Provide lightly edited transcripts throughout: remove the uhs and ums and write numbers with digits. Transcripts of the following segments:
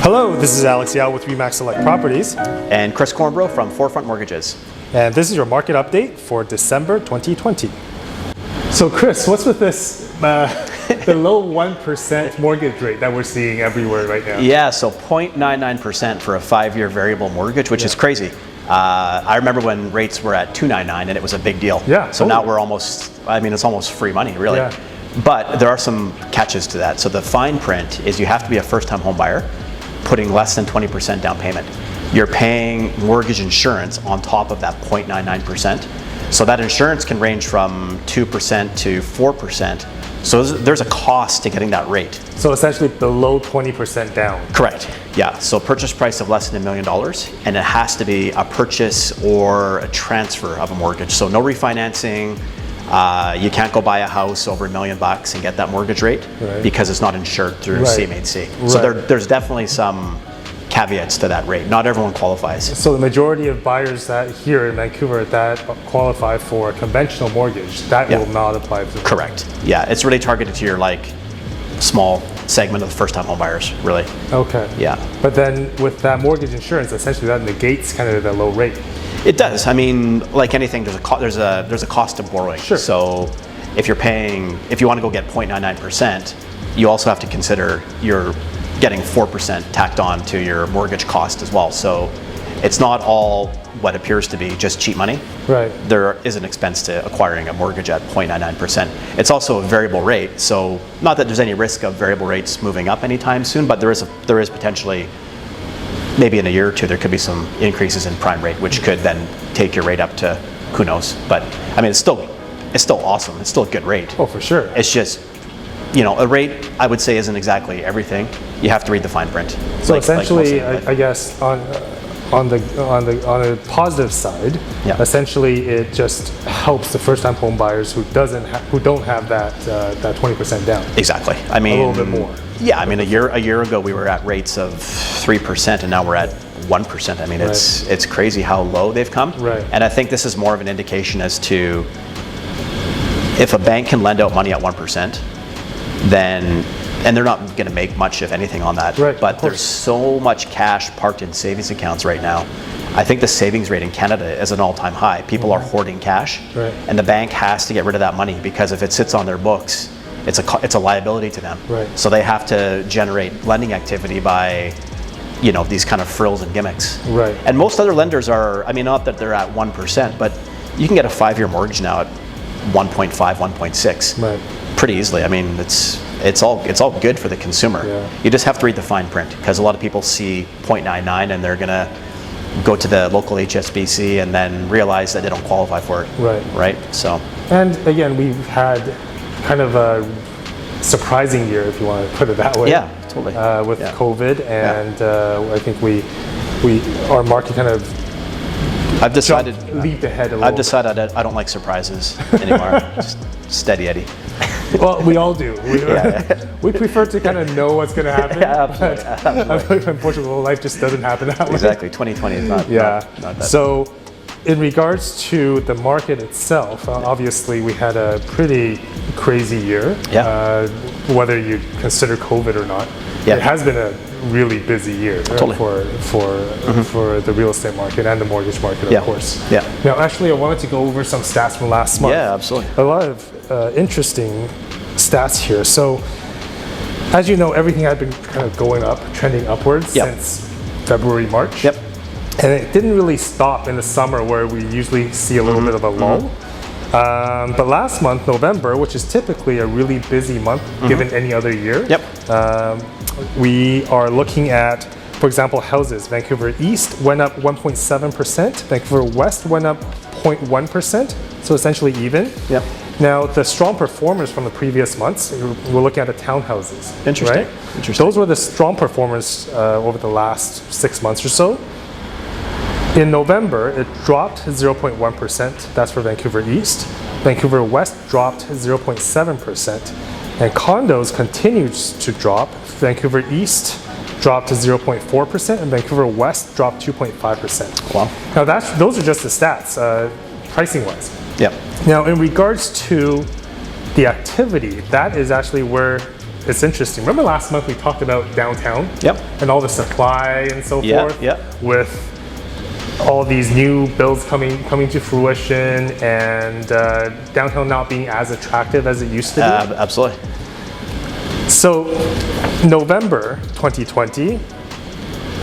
Hello, this is Alex Yao with Remax Select Properties. And Chris Cornborough from Forefront Mortgages. And this is your market update for December 2020. So Chris, what's with this the low 1% mortgage rate that we're seeing everywhere right now? Yeah, so 0.99% for a 5-year variable mortgage, which is crazy. I remember when rates were at 2.99 and it was a big deal. Yeah. So now we're almost, it's almost free money, really. Yeah. But there are some catches to that. So the fine print is you have to be a first-time home buyer, putting less than 20% down payment. You're paying mortgage insurance on top of that 0.99%. So that insurance can range from 2% to 4%. So there's a cost to getting that rate. So essentially below 20% down. Correct. Yeah. So purchase price of less than $1 million, and it has to be a purchase or a transfer of a mortgage. So no refinancing. You can't go buy a house over $1 million and get that mortgage rate because it's not insured through CMHC. So there's definitely some caveats to that rate. Not everyone qualifies. So the majority of buyers that here in Vancouver that qualify for a conventional mortgage, that will not apply to them. Correct. Yeah, it's really targeted to your small segment of the first-time home buyers, really. Okay. Yeah. But then with that mortgage insurance, essentially that negates kind of the low rate. It does. I mean, like anything, there's a cost of borrowing. Sure. So if you want to go get 0.99%, you also have to consider you're getting 4% tacked on to your mortgage cost as well. So it's not all what appears to be just cheap money. Right. There is an expense to acquiring a mortgage at 0.99%. It's also a variable rate. So not that there's any risk of variable rates moving up anytime soon, but there is potentially, maybe in a year or two, there could be some increases in prime rate, which could then take your rate up to who knows. But I mean, it's still awesome. It's still a good rate. Oh, for sure. It's just, a rate I would say isn't exactly everything. You have to read the fine print. So essentially, I guess on the positive side, essentially it just helps the first-time home buyers who don't have that 20% down. Exactly. I mean, a little bit more. Yeah, I mean, a year ago we were at rates of 3%, and now we're at 1%. I mean, it's crazy how low they've come. Right. And I think this is more of an indication as to if a bank can lend out money at 1%, and they're not going to make much, if anything, on that. Right, but there's so much cash parked in savings accounts right now. I think the savings rate in Canada is an all-time high. People are hoarding cash, and the bank has to get rid of that money because if it sits on their books, it's a liability to them. Right. So they have to generate lending activity by, these kind of frills and gimmicks. Right. And most other lenders are, not that they're at 1%, but you can get a 5-year mortgage now at 1.5, 1.6. Right. Pretty easily. I mean, it's all good for the consumer. Yeah. You just have to read the fine print because a lot of people see 0.99 and they're gonna go to the local HSBC and then realize that they don't qualify for it. Right. Right. So. And again, we've had kind of a surprising year, if you want to put it that way. Yeah, totally. With COVID, and I think our market kind of leaped ahead a little. I've decided I don't like surprises anymore. Just steady Eddie. Well, we all do. We prefer to kind of know what's going to happen. Absolutely. Unfortunately, life just doesn't happen that way. Exactly. 2020 is not that. So, in regards to the market itself, obviously we had a pretty crazy year. Yeah. Whether you consider COVID or not, it has been a really busy year for the real estate market and the mortgage market, of course. Yeah. Now, actually, I wanted to go over some stats from last month. Yeah, absolutely. A lot of interesting stats here. So, as you know, everything had been kind of going up, trending upwards since February, March. Yep. And it didn't really stop in the summer where we usually see a little bit of a lull. But last month, November, which is typically a really busy month given any other year, we are looking at, for example, houses. Vancouver East went up 1.7%. Vancouver West went up 0.1%, so essentially even. Yep. Now, the strong performers from the previous months, we're looking at the townhouses. Interesting. Right? Interesting. Those were the strong performers over the last 6 months or so. In November, it dropped 0.1%. That's for Vancouver East. Vancouver West dropped 0.7%. And condos continued to drop. Vancouver East dropped to 0.4%, and Vancouver West dropped 2.5%. Wow. Now those are just the stats, pricing-wise. Yep. Now, in regards to the activity, that is actually where it's interesting. Remember last month we talked about downtown? Yep. And all the supply and so forth? Yeah. With all these new builds coming to fruition, and downtown not being as attractive as it used to be. Absolutely. So November 2020,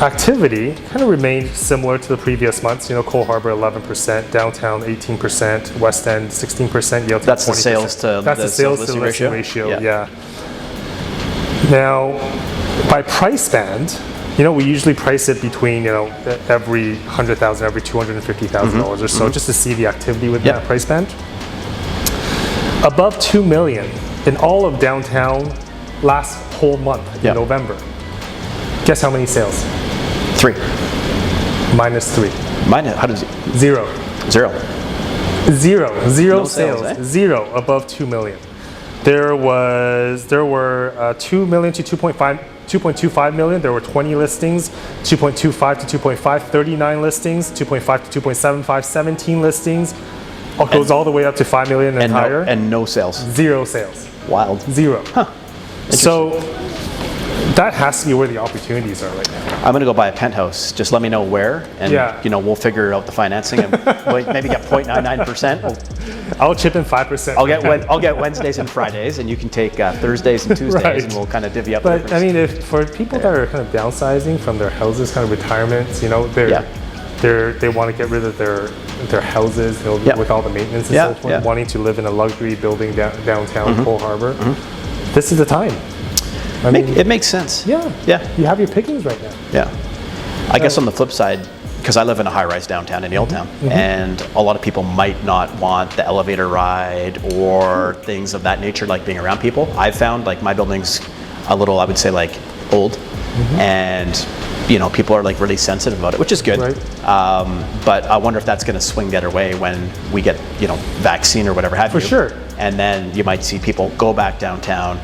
activity kind of remained similar to the previous months. Cole Harbour 11%, downtown 18%, West End 16%, Yale 20%. That's the sales to listing ratio. Yeah. Now, by price band, we usually price it between every $100,000, every $250,000 or so, just to see the activity within that price band. Above $2 million in all of downtown last whole month in November. Guess how many sales? 3. Minus 3. Minus, how does it? 0. 0. Zero No sales. eh? 0 above 2 million. There were 2 million to 2.25 million. There were 20 listings, 2.25 to 2.5, 39 listings, 2.5 to 2.75, 17 listings. It goes all the way up to 5 million and higher. And no sales. 0 sales. Wild. 0. Huh. So that has to be where the opportunities are right now. I'm going to go buy a penthouse. Just let me know where, and we'll figure out the financing and maybe get 0.99%. I'll chip in 5%. I'll get Wednesdays and Fridays, and you can take Thursdays and Tuesdays, and we'll kind of divvy up. But I mean, if for people that are kind of downsizing from their houses, kind of retirements, they want to get rid of their houses, with all the maintenance and so forth, wanting to live in a luxury building downtown Cole Harbour. This is the time. It makes sense. Yeah. You have your pickings right now. Yeah. I guess on the flip side, because I live in a high-rise downtown in Yaletown, and a lot of people might not want the elevator ride or things of that nature, like being around people. I've found like my building's a little, I would say, like old, and people are like really sensitive about it, which is good. Right. But I wonder if that's going to swing the other way when we get vaccine or whatever have you. For sure. And then you might see people go back downtown.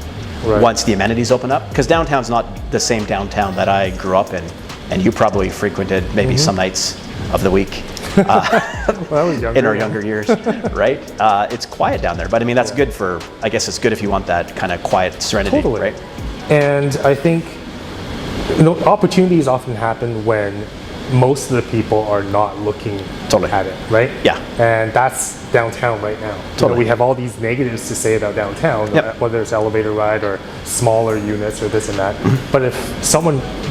Right. Once the amenities open up, because downtown's not the same downtown that I grew up in, and you probably frequented maybe some nights of the week in our younger years, right? It's quiet down there, but I mean that's good for. I guess it's good if you want that kind of quiet serenity, right? And I think opportunities often happen when most of the people are not looking at it, right? Yeah. And that's downtown right now. We have all these negatives to say about downtown, whether it's elevator ride or smaller units or this and that. But if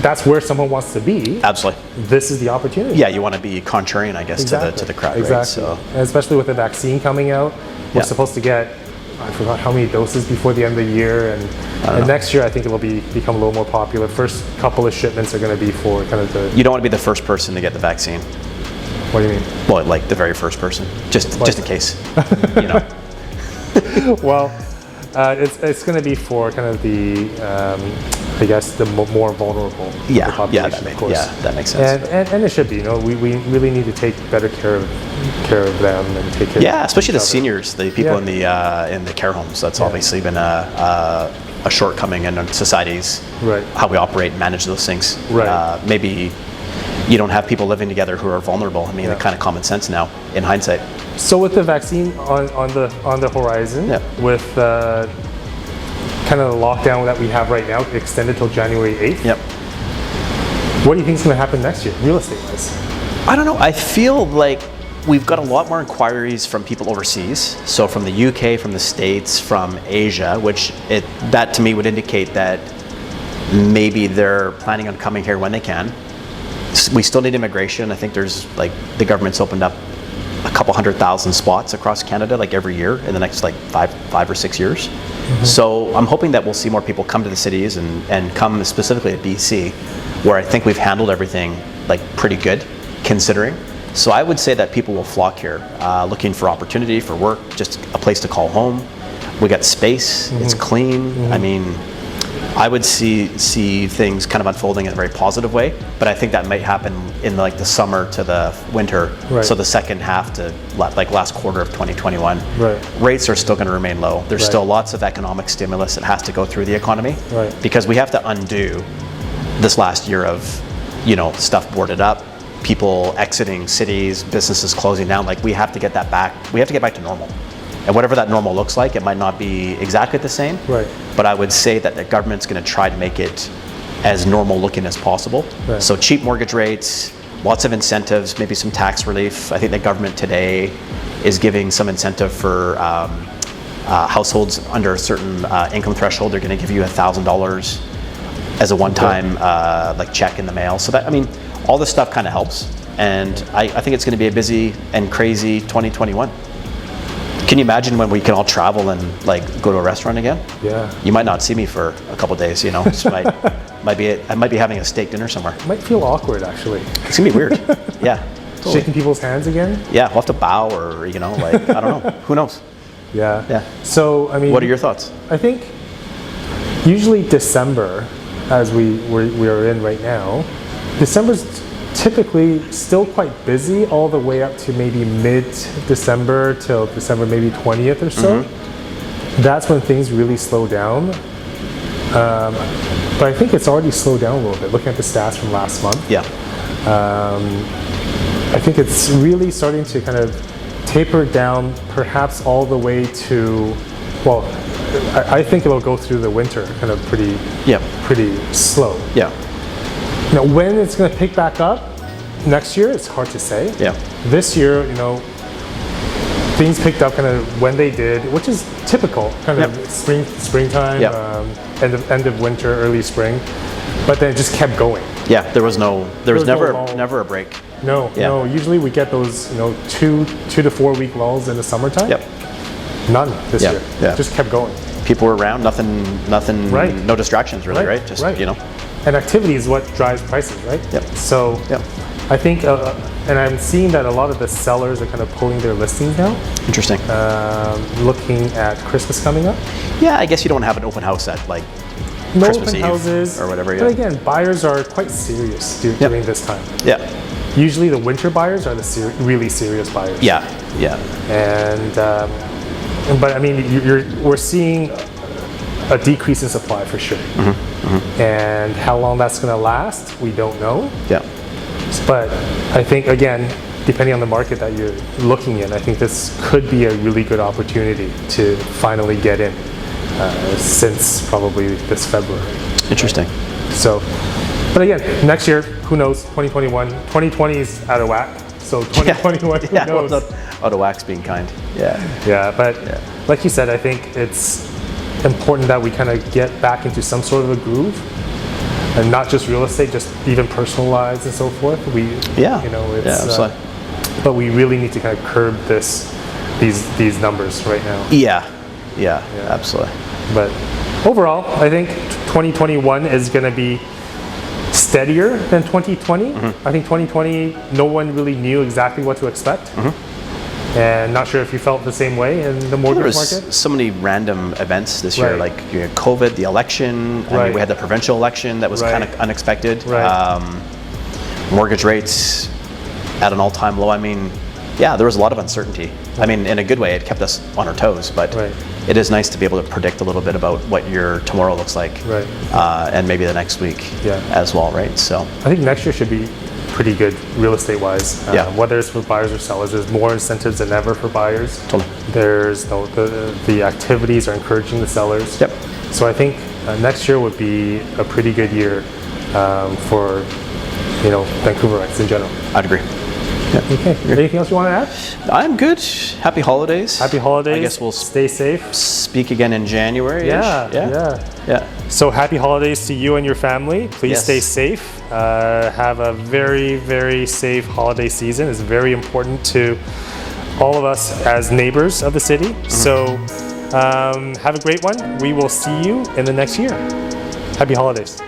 that's where someone wants to be, absolutely, this is the opportunity. Yeah, you want to be contrarian, I guess, to the crowd, exactly. Right? So, and especially with the vaccine coming out, we're supposed to get, I forgot how many doses before the end of the year, and next year I think it'll become a little more popular. First couple of shipments are going to be for kind of the. You don't want to be the first person to get the vaccine. What do you mean? Well, like the very first person, just in case, Well, it's going to be for kind of the, I guess, the more vulnerable population, of course. Yeah, that makes sense. And it should be. We really need to take better care of them and take care. Yeah, especially the seniors, the people in the care homes. That's obviously been a shortcoming in society's how we operate and manage those things. Right. Maybe you don't have people living together who are vulnerable. I mean, it's kind of common sense now in hindsight. So with the vaccine on the horizon, with kind of the lockdown that we have right now extended till January 8th. Yep. What do you think is going to happen next year, real estate wise? I don't know. I feel like we've got a lot more inquiries from people overseas. So from the UK, from the States, from Asia, which that to me would indicate that maybe they're planning on coming here when they can. We still need immigration. I think there's the government's opened up a couple 100,000 spots across Canada every year in the next five or 6 years. So I'm hoping that we'll see more people come to the cities and come specifically to BC, where I think we've handled everything pretty good considering. So I would say that people will flock here, looking for opportunity, for work, just a place to call home. We got space, it's clean. I mean, I would see things kind of unfolding in a very positive way, but I think that might happen in the summer to the winter. Right. So the second half to last quarter of 2021, right. Rates are still going to remain low. There's still lots of economic stimulus that has to go through the economy, because we have to undo this last year of stuff boarded up, people exiting cities, businesses closing down. We have to get that back. We have to get back to normal. And whatever that normal looks like, it might not be exactly the same. Right. But I would say that the government's going to try to make it as normal looking as possible. Right. So cheap mortgage rates, lots of incentives, maybe some tax relief. I think the government today is giving some incentive for households under a certain income threshold. They're going to give you $1,000 as a one-time like check in the mail. So that, I mean, all this stuff kind of helps. And I think it's going to be a busy and crazy 2021. Can you imagine when we can all travel and like go to a restaurant again? Yeah. You might not see me for a couple of days, you know. So I might be having a steak dinner somewhere. It might feel awkward, actually. It's gonna be weird. Yeah. Totally. Shaking people's hands again? Yeah, we'll have to bow or, you know, like, I don't know. Who knows? Yeah. Yeah. So, I mean, what are your thoughts? I think usually December, as we are in right now, December's typically still quite busy all the way up to maybe mid-December till December maybe 20th or so. That's when things really slow down. But I think it's already slowed down a little bit, looking at the stats from last month. Yeah. I think it's really starting to kind of taper down, perhaps all the way to, well, I think it'll go through the winter kind of pretty slow. Yeah. Now, when it's going to pick back up next year, it's hard to say. Yeah. This year, you know, things picked up kind of when they did, which is typical, kind of springtime, end of winter, early spring. But then it just kept going. Yeah. There was never a break. No. Usually we get those, you know, 2 to 4 week lulls in the summertime. Yep. None this year. Yeah. Just kept going. People were around. Nothing. Right. No distractions really. Right. Just you know. And activity is what drives prices, right? Yep. So I think, and I'm seeing that a lot of the sellers are kind of pulling their listings now. Interesting. Looking at Christmas coming up. Yeah, I guess you don't have an open house at like No Christmas open Eve houses. or whatever. But again, buyers are quite serious during this time. Yeah. Usually the winter buyers are the really serious buyers. Yeah. And but I mean, we're seeing a decrease in supply for sure. And how long that's going to last, we don't know. Yeah. But I think, again, depending on the market that you're looking in, I think this could be a really good opportunity to finally get in since probably this February. Interesting. So, but again, next year, who knows? 2021, 2020 is out of whack. So 2021, who knows? Well, out of whack's being kind. Yeah, but like you said, I think it's important that we kind of get back into some sort of a groove, and not just real estate, just even personal lives and so forth. Absolutely. But we really need to kind of curb these numbers right now. Yeah, absolutely. But overall, I think 2021 is going to be steadier than 2020. I think 2020, no one really knew exactly what to expect. And not sure if you felt the same way in the mortgage market. There was so many random events this year, like you had COVID, the election. I mean, we had the provincial election that was kind of unexpected. Mortgage rates at an all-time low. I mean, there was a lot of uncertainty. I mean, in a good way, it kept us on our toes. But it is nice to be able to predict a little bit about what your tomorrow looks like, and maybe the next week as well, right? So I think next year should be pretty good real estate wise. Whether it's for buyers or sellers, there's more incentives than ever for buyers. Totally. There's the activities are encouraging the sellers. Yep. So I think next year would be a pretty good year for Vancouverites in general. I'd agree. Okay. Anything else you want to add? I'm good. Happy holidays. Happy holidays. I guess we'll stay safe. Speak again in January. Yeah. So happy holidays to you and your family. Please stay safe. Have a very, very safe holiday season. It's very important to all of us as neighbors of the city. So have a great one. We will see you in the next year. Happy holidays.